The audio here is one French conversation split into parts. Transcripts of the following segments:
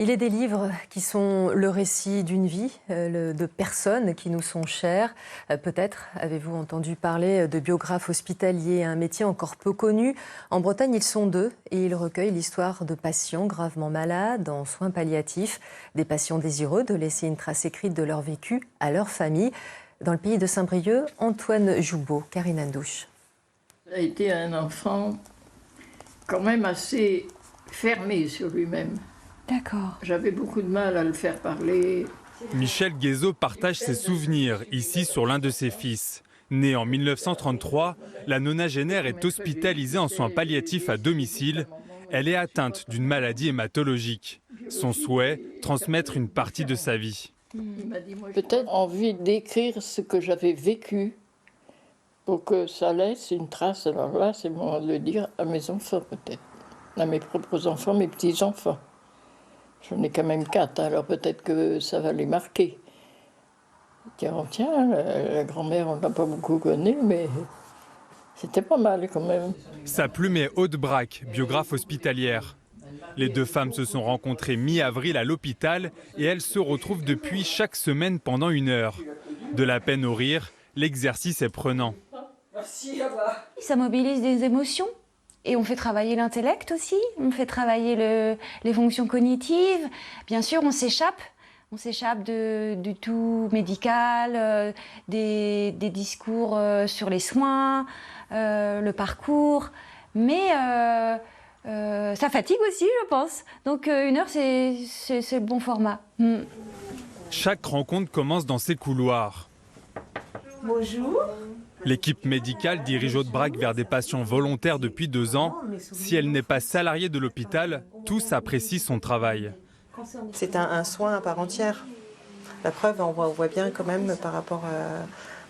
Il est des livres qui sont le récit d'une vie, de personnes qui nous sont chères. Peut-être avez-vous entendu parler de biographes hospitaliers, un métier encore peu connu. En Bretagne, ils sont deux et ils recueillent l'histoire de patients gravement malades, en soins palliatifs, des patients désireux de laisser une trace écrite de leur vécu à leur famille. Dans le pays de Saint-Brieuc, Antoine Joubeau, Karine Andouche. Il a été un enfant quand même assez fermé sur lui-même. D'accord. J'avais beaucoup de mal à le faire parler. Michel Guézot partage ses souvenirs ici sur l'un de ses fils. Né en 1933, la nonagénaire est hospitalisée en soins palliatifs à domicile. Elle est atteinte d'une maladie hématologique. Son souhait, transmettre une partie de sa vie. Peut-être envie d'écrire ce que j'avais vécu pour que ça laisse une trace. Alors là, c'est le moment de le dire à mes enfants peut-être, à mes propres enfants, mes petits-enfants. J'en ai quand même 4, alors peut-être que ça va les marquer. Tiens, la grand-mère, on ne l'a pas beaucoup connue, mais c'était pas mal quand même. Sa plume est Aude Braque, biographe hospitalière. Les deux femmes se sont rencontrées mi-avril à l'hôpital et elles se retrouvent depuis chaque semaine pendant 1 heure. De la peine au rire, l'exercice est prenant. Ça mobilise des émotions. Et on fait travailler l'intellect aussi, on fait travailler les fonctions cognitives. Bien sûr, on s'échappe du tout médical, des discours sur les soins, le parcours. Mais ça fatigue aussi, je pense. Donc 1 heure, c'est le bon format. Chaque rencontre commence dans ces couloirs. Bonjour. L'équipe médicale dirige Aude Braque vers des patients volontaires depuis 2 ans. Si elle n'est pas salariée de l'hôpital, tous apprécient son travail. C'est un soin à part entière. La preuve, on voit bien quand même par rapport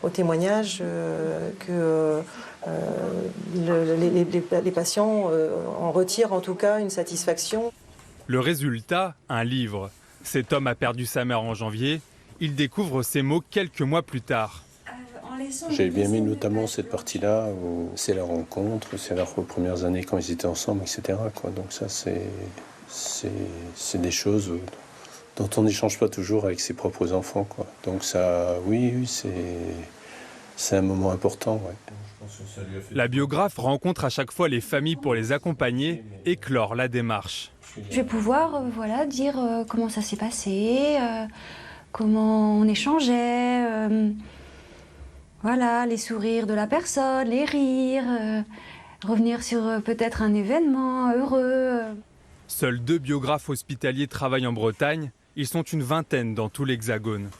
au témoignage que les patients en retirent en tout cas une satisfaction. Le résultat, un livre. Cet homme a perdu sa mère en janvier. Il découvre ces mots quelques mois plus tard. J'ai bien mis notamment cette partie-là où c'est la rencontre, c'est leurs premières années quand ils étaient ensemble, etc. Donc ça, c'est des choses dont on n'échange pas toujours avec ses propres enfants. Donc ça, oui, c'est un moment important. Ouais. La biographe rencontre à chaque fois les familles pour les accompagner et clore la démarche. Je vais pouvoir dire comment ça s'est passé, comment on échangeait. Voilà, les sourires de la personne, les rires, revenir sur peut-être un événement heureux. Seuls 2 biographes hospitaliers travaillent en Bretagne. Ils sont une vingtaine dans tout l'Hexagone.